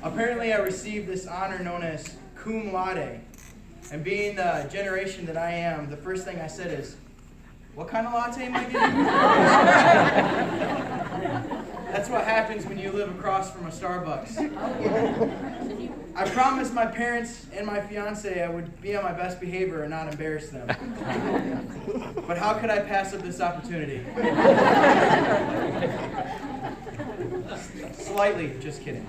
Apparently I received this honor known as cum laude. And being the generation that I am, the first thing I said is, what kind of latte am I getting? That's what happens when you live across from a Starbucks. I promised my parents and my fiance I would be on my best behavior and not embarrass them. But how could I pass up this opportunity? Slightly, just kidding.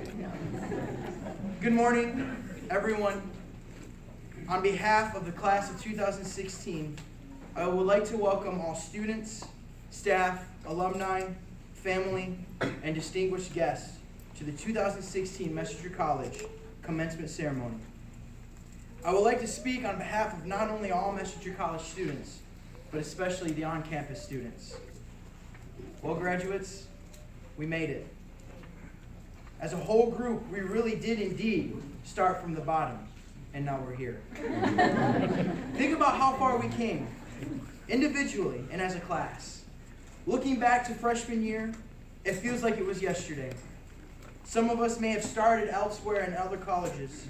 Good morning, everyone. On behalf of the class of 2016, I would like to welcome all students, staff, alumni, family, and distinguished guests to the 2016 Messenger College commencement ceremony. I would like to speak on behalf of not only all Messenger College students, but especially the on-campus students. Well, graduates, we made it. As a whole group, we really did indeed start from the bottom, and now we're here. Think about how far we came, individually and as a class. Looking back to freshman year, it feels like it was yesterday. Some of us may have started elsewhere in other colleges,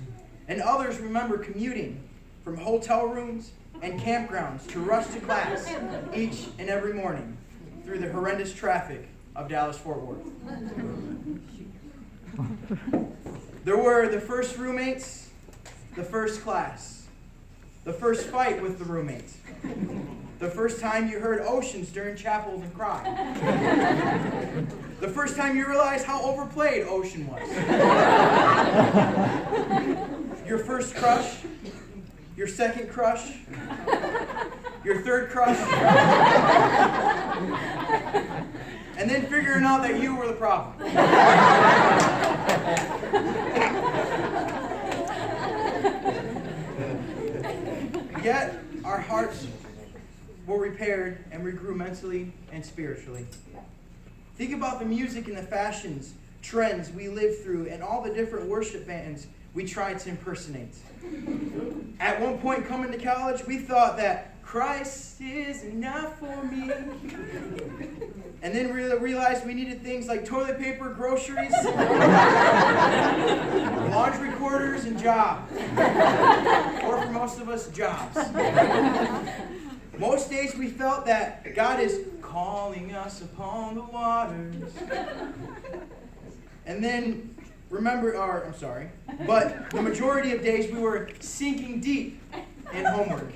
and others remember commuting from hotel rooms and campgrounds to rush to class each and every morning through the horrendous traffic of Dallas-Fort Worth. There were the first roommates, the first class, the first fight with the roommates, the first time you heard oceans during chapels and cried, the first time you realized how overplayed ocean was, your first crush, your second crush, your third crush, and then figuring out that you were the problem. Yet, our hearts were repaired and we grew mentally and spiritually. Think about the music and the fashions, trends we lived through, and all the different worship bands we tried to impersonate. At one point coming to college, we thought that Christ is enough for me. And then we realized we needed things like toilet paper, groceries, laundry quarters, and jobs. Or for most of us, jobs. Most days we felt that God is calling us upon the waters. And then, but the majority of days we were sinking deep in homework.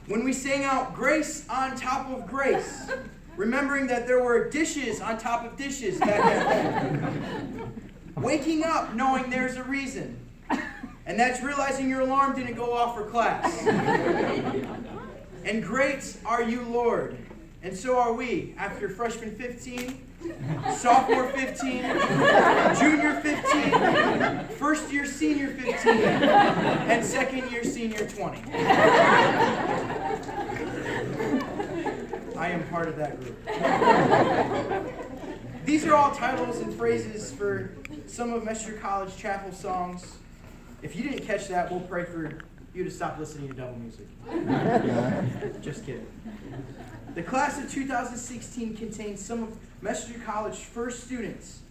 When we sang out grace on top of grace, remembering that there were dishes on top of dishes back at home. Waking up knowing there's a reason, and that's realizing your alarm didn't go off for class. And great are you, Lord, and so are we after freshman 15, sophomore 15, junior 15, first year senior 15, and second year senior 20. I am part of that group. These are all titles and phrases for some of Messenger College chapel songs. If you didn't catch that, we'll pray for you to stop listening to devil music. Just kidding. The class of 2016 contains some of Messenger College's first students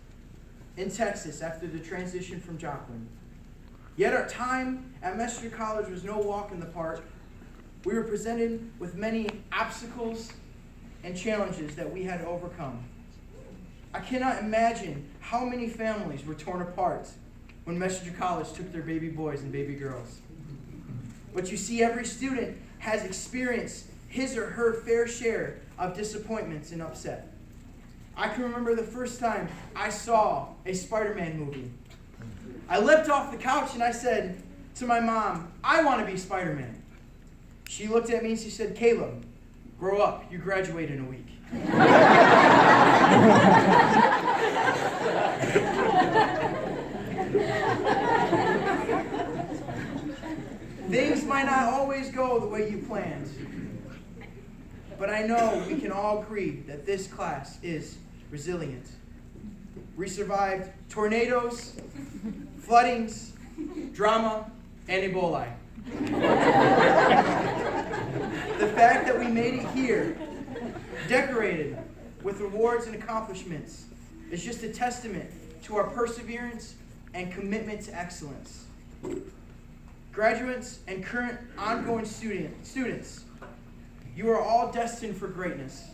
in Texas after the transition from Joplin. Yet our time at Messenger College was no walk in the park. We were presented with many obstacles and challenges that we had to overcome. I cannot imagine how many families were torn apart when Messenger College took their baby boys and baby girls. But you see, every student has experienced his or her fair share of disappointments and upset. I can remember the first time I saw a Spider-Man movie. I leapt off the couch and I said to my mom, I want to be Spider-Man. She looked at me and she said, Caleb, grow up, you graduate in a week. Things might not always go the way you planned, but I know we can all agree that this class is resilient. We survived tornadoes, floodings, drama, and Ebola. The fact that we made it here, decorated with awards and accomplishments, is just a testament to our perseverance and commitment to excellence. Graduates and current ongoing students, you are all destined for greatness.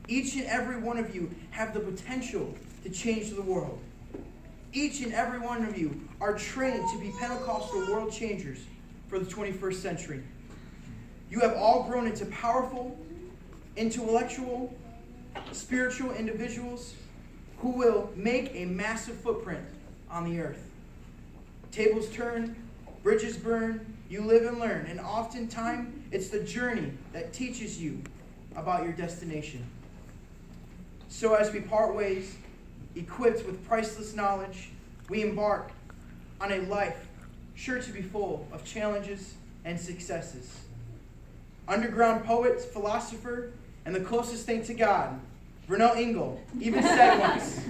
Each and every one of you have the potential to change the world. Each and every one of you are trained to be Pentecostal world changers for the 21st century. You have all grown into powerful, intellectual, spiritual individuals who will make a massive footprint on the earth. Tables turn, bridges burn, you live and learn, and oftentimes it's the journey that teaches you about your destination. So as we part ways, equipped with priceless knowledge, we embark on a life sure to be full of challenges and successes. Underground poet, philosopher, and the closest thing to God, Vernell Engel, even said once,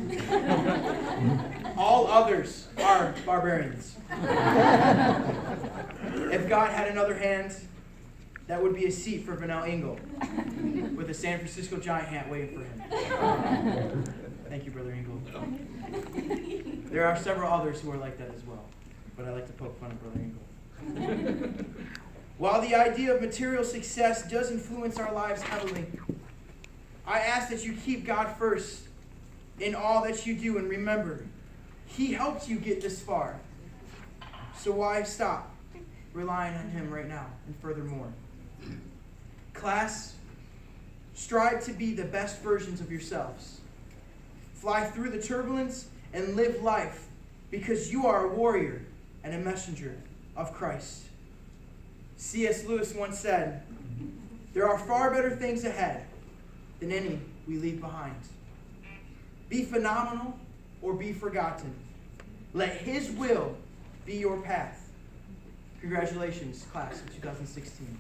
all others are barbarians. If God had another hand, that would be a seat for Vernell Engel, with a San Francisco Giant hat waiting for him. Thank you, Brother Engel. There are several others who are like that as well, but I like to poke fun at Brother Engel. While the idea of material success does influence our lives heavily, I ask that you keep God first in all that you do, and remember, He helped you get this far. So why stop relying on Him right now? And furthermore, class, strive to be the best versions of yourselves. Fly through the turbulence and live life because you are a warrior and a messenger of Christ. C.S. Lewis once said, "There are far better things ahead than any we leave behind. Be phenomenal or be forgotten. Let His will be your path." Congratulations, class of 2016.